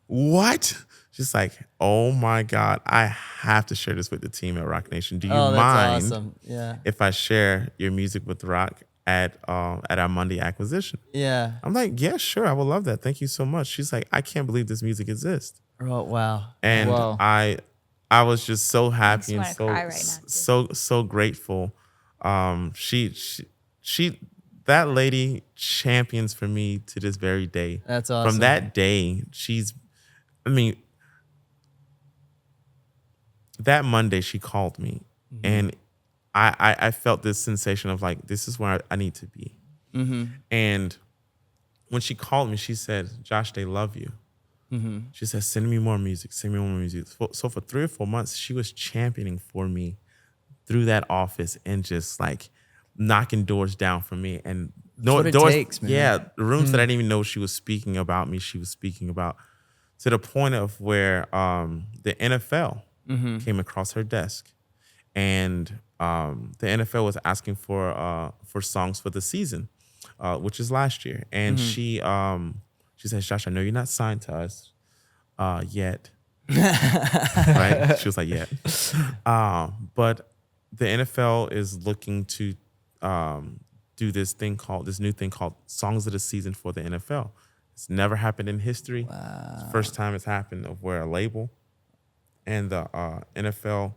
what? She's like, oh my God, I have to share this with the team at Roc Nation. Do you mind that's awesome. Yeah. if I share your music with Roc at our Monday acquisition? Yeah. I'm like, yeah, sure, I would love that. Thank you so much. She's like, I can't believe this music exists. Oh wow. And Wow. I was just so happy and wanna cry right now, so grateful. She that lady champions for me to this very day. That's awesome. From that day, that Monday she called me, and I felt this sensation of like, this is where I need to be. And when she called me, she said, Josh, they love you. She said, send me more music. So for 3 or 4 months, she was championing for me through that office and just like knocking doors down for me. And what it takes, man. Yeah, the rooms that I didn't even know she was speaking about me, she was speaking about, to the point of where the NFL came across her desk, and the NFL was asking for songs for the season, which is last year. And she says, Josh, I know you're not signed to us yet. Right? She was like, yet. But the NFL is looking to do this new thing called Songs of the Season for the NFL. It's never happened in history. Wow. It's the first time it's happened of where a label and the NFL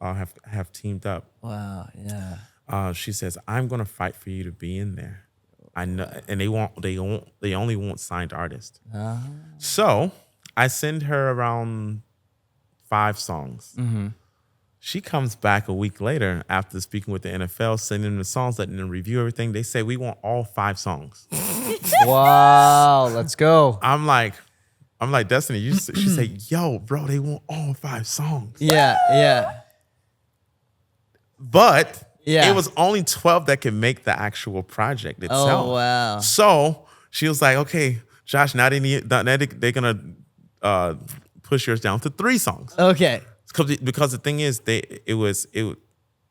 have teamed up. Wow, yeah. She says, I'm gonna fight for you to be in there. I know, and they only want signed artists. So I send her around 5 songs. She comes back a week later after speaking with the NFL, sending them the songs, letting them review everything. They say, we want all 5 songs. Wow, let's go. I'm like, Destiny, she said, yo, bro, they want all 5 songs. Yeah. But yeah, it was only 12 that could make the actual project itself. Oh, wow. So she was like, okay, Josh, now they're gonna push yours down to 3 songs. Okay. Because the thing is,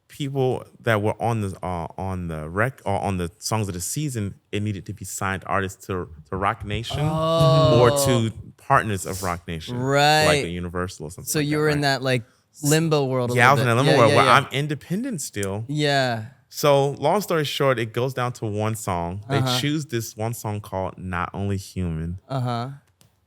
people that were on the songs of the season, it needed to be signed artists to Roc Nation or to partners of Roc Nation, right? Like a Universal or something. So like you that, were right? in that like limbo world. Yeah, I was in a limbo world where yeah. I'm independent still. Yeah. So long story short, it goes down to one song. They choose this one song called "Not Only Human,"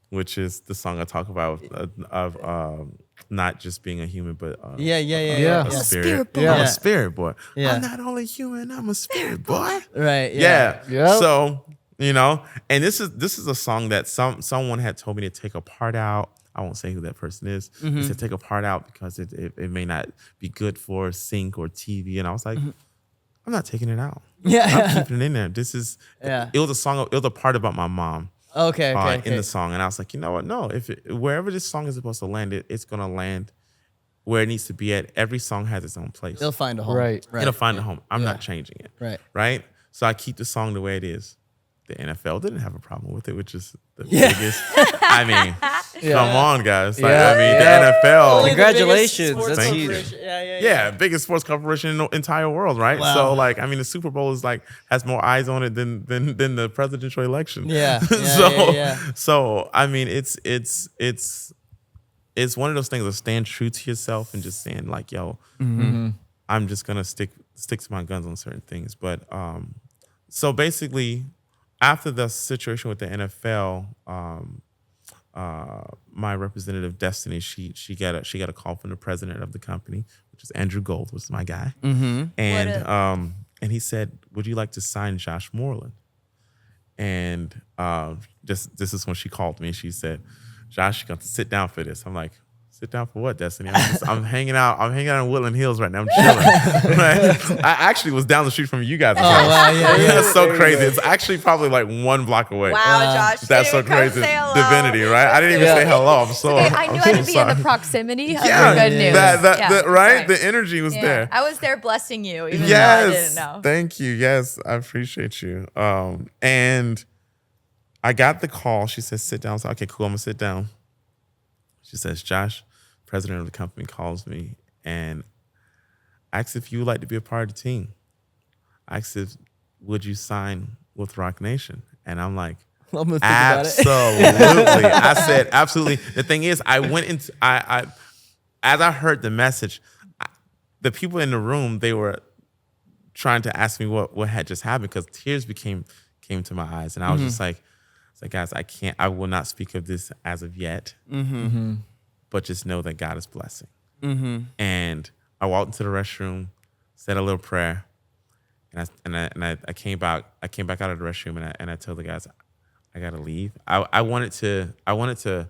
which is the song I talk about of not just being a human, but a spirit. boy. I'm a spirit boy. Yeah. I'm not only human, I'm a spirit boy. Right. Yeah. Yep. So, and this is a song that someone had told me to take a part out. I won't say who that person is. He said take a part out because it may not be good for sync or TV. And I was like, I'm not taking it out. Yeah. I'm keeping it in there. This is it was a song, it was a part about my mom. Okay. In the song. And I was like, you know what? No, wherever this song is supposed to land, it's gonna land where it needs to be at. Every song has its own place. They'll find a home. Right. It'll find a home. I'm not changing it. Right. So I keep the song the way it is. The NFL didn't have a problem with it, which is the biggest. I mean, come on, guys. Like, I mean, the NFL. Congratulations. That's Thank huge. you. Yeah, biggest sports corporation in the entire world, right? Wow. So, like, I mean, the Super Bowl is like has more eyes on it than the presidential election. Yeah. So I mean, it's one of those things of staying true to yourself and just saying like, yo, I'm just gonna stick to my guns on certain things. But so basically, after the situation with the NFL, my representative Destiny, she got a call from the president of the company, which is Andrew Gold, which is my guy, and he said, "Would you like to sign Josh Moreland?" And this is when she called me. She said, "Josh, you're going to sit down for this." I'm like, "Sit down for what, Destiny?" I'm hanging out. I'm hanging out in Woodland Hills right now. I'm chilling. Right? I actually was down the street from you guys. Wow, That's so crazy. It's actually probably like 1 block away. Wow, Josh. That's so crazy. Divinity, right? I didn't even say hello. I'm so. I knew I had to be in the proximity of your good news. Right? The energy was there. I was there blessing you, even though I didn't know. Thank you. Yes, I appreciate you. And I got the call. She said, "Sit down." I said, "Okay, cool. I'm gonna sit down." She says, "Josh, president of the company, calls me and asks if you would like to be a part of the team. Asks if would you sign with Roc Nation?" And I'm like, I'm gonna think absolutely. I said, absolutely. The thing is, I went into I as I heard the message, the people in the room, they were trying to ask me what had just happened because tears came to my eyes, and I was just like, guys, I will not speak of this as of yet, but just know that God is blessing. And I walked into the restroom, said a little prayer, and I came back out of the restroom, and I told the guys, I gotta leave. I wanted to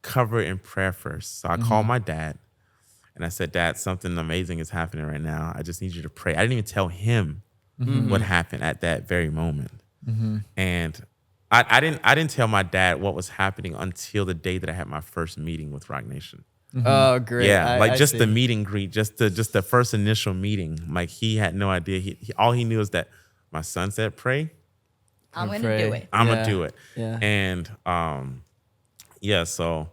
cover it in prayer first, so I called my dad, and I said, "Dad, something amazing is happening right now. I just need you to pray." I didn't even tell him what happened at that very moment, and I didn't tell my dad what was happening until the day that I had my first meeting with Roc Nation. Oh, great. Yeah, I just see. The meet and greet, just the first initial meeting. Like he had no idea. He all he knew is that my son said pray. I'm gonna do it. I'm gonna do it. Yeah. And so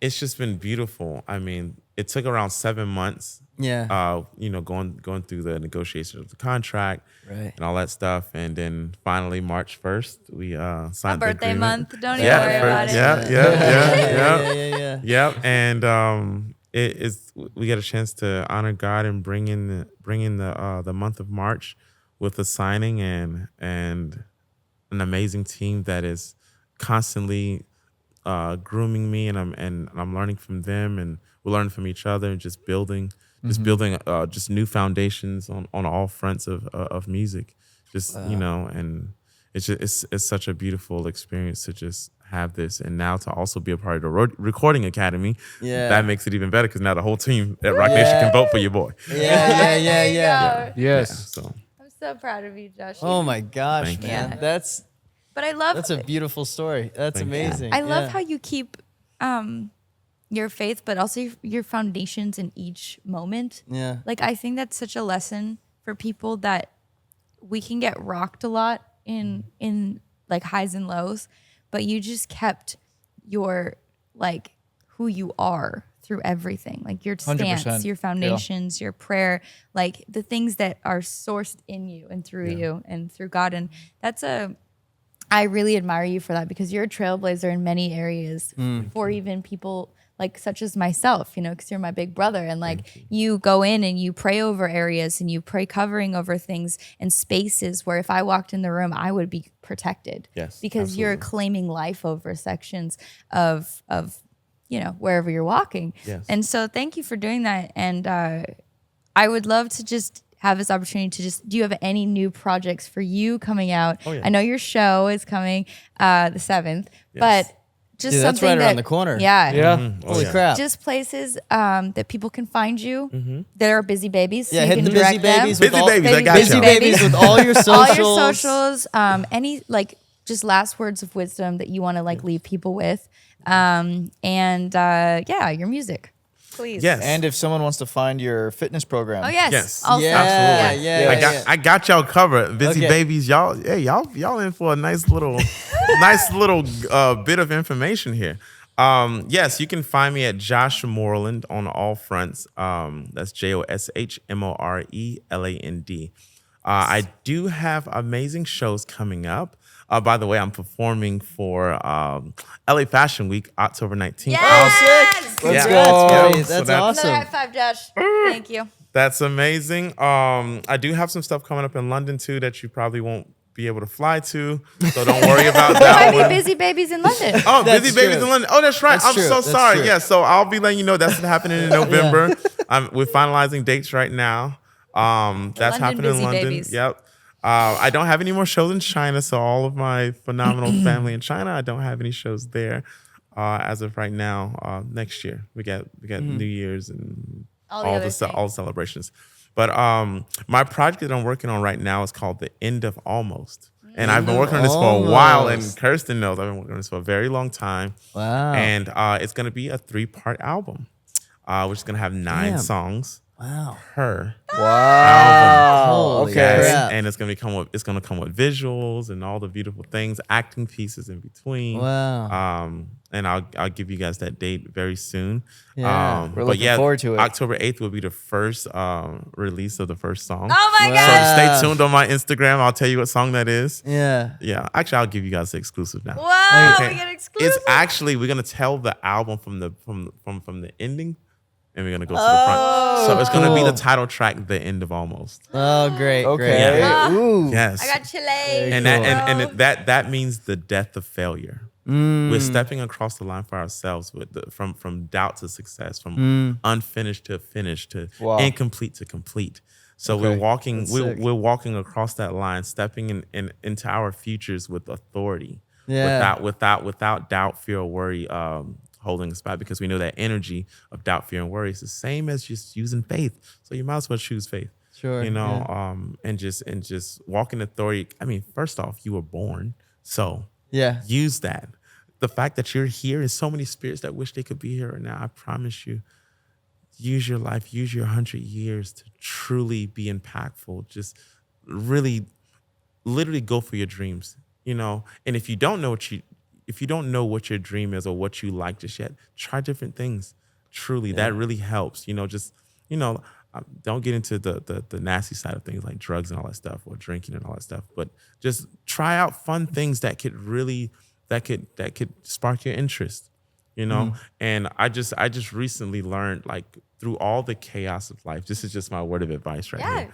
it's just been beautiful. I mean, it took around 7 months. Yeah. Going through the negotiation of the contract, right, and all that stuff, and then finally March 1st we signed my birthday the month. Don't even worry about it. Yeah. And we get a chance to honor God and bring in the month of March with a signing and an amazing team that is constantly grooming me, and I'm learning from them, and we're learning from each other, and just building just new foundations on all fronts of music. And it's such a beautiful experience to just have this, and now to also be a part of the recording academy. Yeah, that makes it even better because now the whole team at Roc Nation can vote for your boy. Yeah. Yes. Yeah, so I'm so proud of you, Josh. Oh my gosh, Thank man. you. But I love that's a beautiful story. That's amazing. I love how you keep your faith, but also your foundations in each moment. Yeah. Like, I think that's such a lesson for people that we can get rocked a lot in like highs and lows, but you just kept your like who you are through everything, like your stance, 100%. your foundations, your prayer, like the things that are sourced in you and through you and through God. And I really admire you for that, because you're a trailblazer in many areas for even people like such as myself, you know, because you're my big brother, and like you go in and you pray over areas and you pray covering over things and spaces where if I walked in the room, I would be protected. Yes, because you're claiming life over sections of you know, wherever you're walking. Yes. And so thank you for doing that. And I would love to just have this opportunity to just, do you have any new projects for you coming out? Oh, yeah. I know your show is coming the 7th, but just Dude, something that's right that, around the corner. Yeah. Mm-hmm. Holy crap. Just places that people can find you. There are Busybabies. Yeah, so you hit can the direct them. Busybabies with all Busybabies, I got Busy y'all. Babies with all your socials. All your socials. Any like just last words of wisdom that you want to like leave people with. Yeah, your music. Please. Yes. And if someone wants to find your fitness program. Oh yes. Yes. Also. Yeah, Absolutely. yeah. I got y'all covered. Busy Okay. Babies, y'all in for a nice little bit of information here. Yes, you can find me at Josh Moreland on all fronts. That's JoshMoreland. I do have amazing shows coming up. By the way, I'm performing for LA Fashion Week, October 19th. Yes. Let's Yeah. go. That's So awesome. Another high five, Josh. Thank you. That's amazing. I do have some stuff coming up in London too that you probably won't be able to fly to, so don't worry about that Might one. be Busybabies in London. Oh, That's Busy Babies true. in London. Oh, that's right. That's I'm true. so That's sorry. true. Yeah, so I'll be letting you know that's happening in November. We're finalizing dates right now. That's London happening in London. Busybabies. Yep. I don't have any more shows in China, so all of my phenomenal family in China, I don't have any shows there as of right now. Next year, we got New Year's and All the other all the celebrations. But my project that I'm working on right now is called The End of Almost. And I've been working on this for a while, and Kirsten knows I've been working on this for a very long time. Wow. And it's going to be a 3-part album, which is going to have 9 songs Wow. per Wow. Holy Okay. crap. and it's gonna come with visuals and all the beautiful things, acting pieces in between. Wow. And I'll give you guys that date very soon. Yeah. We're looking forward to it. October 8th will be the first release of the first song. Oh my So God. stay tuned on my Instagram. I'll tell you what song that is. Yeah. Yeah, actually, I'll give you guys the exclusive now. Wow, Okay. we get exclusive. It's actually, we're gonna tell the album from the ending, and we're gonna go to the front. So it's gonna be the cool. title track, "The End of Almost." Oh, great. Okay. Great. Yeah. Ooh. Yes. I got Chile. And that means the death of failure. We're stepping across the line for ourselves with from doubt to success, from unfinished to finished, to Wow. incomplete to complete. So Okay. we're walking across that line, stepping into our futures with authority, Yeah. without doubt, fear, or worry holding us back, because we know that energy of doubt, fear, and worry is the same as just using faith. So you might as well choose faith. Sure. You know, and just walk in authority. I mean, first off, you were born, so Yeah. use that. The fact that you're here, and so many spirits that wish they could be here right now, I promise you, use your life, use your 100 years to truly be impactful. Just really, literally go for your dreams, you know? And if you don't know what your dream is or what you like just yet, try different things. Truly, that really helps. You know, just, you know, don't get into the nasty side of things like drugs and all that stuff, or drinking and all that stuff, but just try out fun things that could really, that could spark your interest, you know? And I just recently learned, like, through all the chaos of life, this is just my word of advice right here.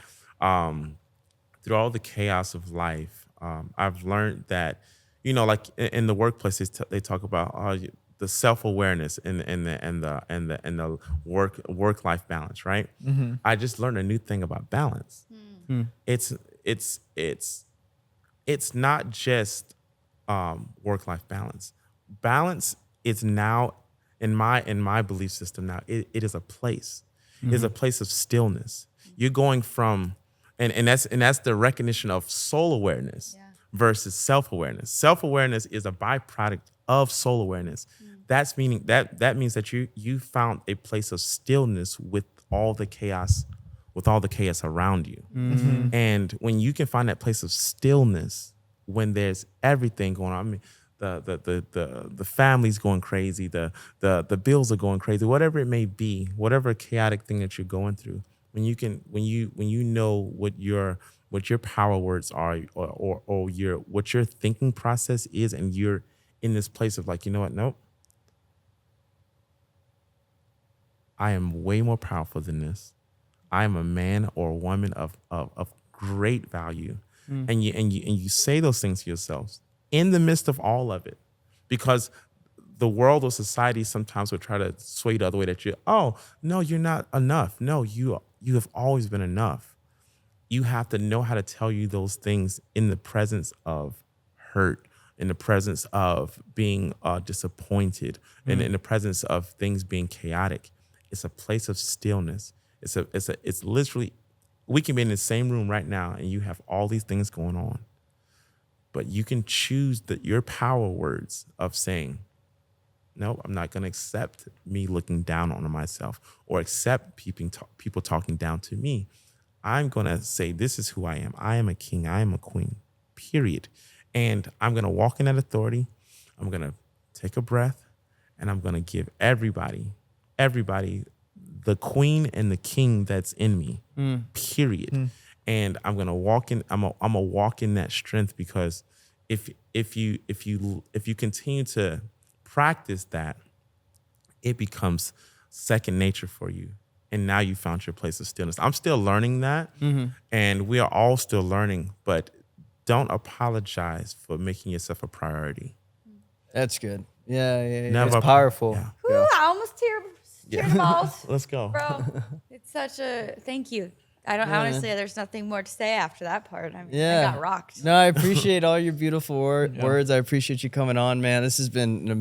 Through all the chaos of life, I've learned that, you know, like in the workplace, they talk about the self-awareness and the work-life balance, right? I just learned a new thing about balance. It's not just work-life balance. Balance is now, in my belief system now, it is a place. It's a place of stillness. You're going from, and that's the recognition of soul awareness versus self-awareness. Self-awareness is a byproduct of soul awareness. That means that you found a place of stillness with all the chaos around you. And when you can find that place of stillness, when there's everything going on, I mean, the family's going crazy, the bills are going crazy, whatever it may be, whatever chaotic thing that you're going through. When you know what your power words are, or what your thinking process is, and you're in this place of like, you know what, nope, I am way more powerful than this. I am a man or a woman of great value. And you say those things to yourselves in the midst of all of it, because the world or society sometimes will try to sway you the other way, that no, you're not enough. No, you have always been enough. You have to know how to tell you those things in the presence of hurt, in the presence of being disappointed, and in the presence of things being chaotic. It's a place of stillness. It's literally, we can be in the same room right now and you have all these things going on, but you can choose your power words of saying, no, I'm not going to accept me looking down on myself or accept people talking down to me. I'm going to say, this is who I am. I am a king. I am a queen, period. And I'm going to walk in that authority. I'm going to take a breath, and I'm going to give everybody the queen and the king that's in me, period. And I'm going to walk in, I'm going to walk in that strength, because if you continue to practice that, it becomes second nature for you. And now you found your place of stillness. I'm still learning that, and we are all still learning, but don't apologize for making yourself a priority. That's good. Yeah. Never. It's powerful. Yeah. Ooh, I almost teared them all. Let's go. Bro, it's such a thank you. Honestly, there's nothing more to say after that part. I got rocked. No, I appreciate all your beautiful words. I appreciate you coming on, man. This has been an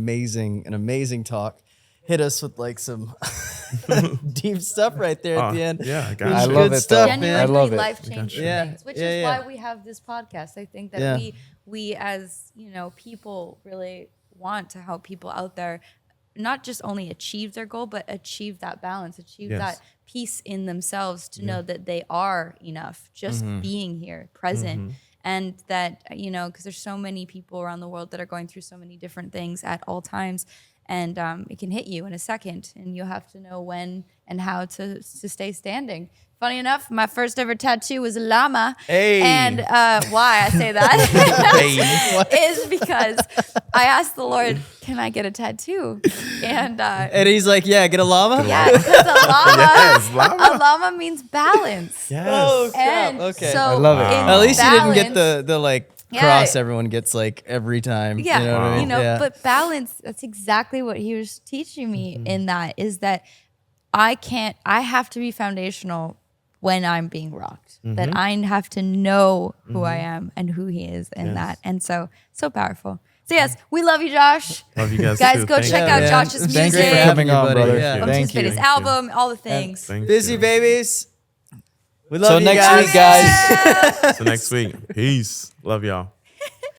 amazing talk. Hit us with like some deep stuff right there at the end. Yeah, I love it. Stuff, Genuinely man. I love it. life-changing things, which is why we have this podcast. I think that we as people really want to help people out there not just only achieve their goal, but achieve that balance, achieve that peace in themselves, to know that they are enough, just being here, present. And that, because there's so many people around the world that are going through so many different things at all times. And it can hit you in a second, and you'll have to know when and how to stay standing. Funny enough, my first ever tattoo was a llama. Hey. And why I say that is because I asked the Lord, can I get a tattoo? And he's like, yeah, get a llama? Yeah, because a llama means balance. Yes. Oh, crap. And Okay. so I love it. At least you didn't get balance- the like cross everyone gets like every time. Yeah, You know what I mean? but balance, that's exactly what he was teaching me in that, is that I have to be foundational when I'm being rocked. That I have to know who I am and who he is in that. And so powerful. So yes, we love you, Josh. Love you guys Go too. check out Josh's music. Thank you for coming on, brother. Yeah. Thank you. His album, all the things. Thank Busybabies. We love So you next guys. week, guys. So next week. Peace. Love y'all.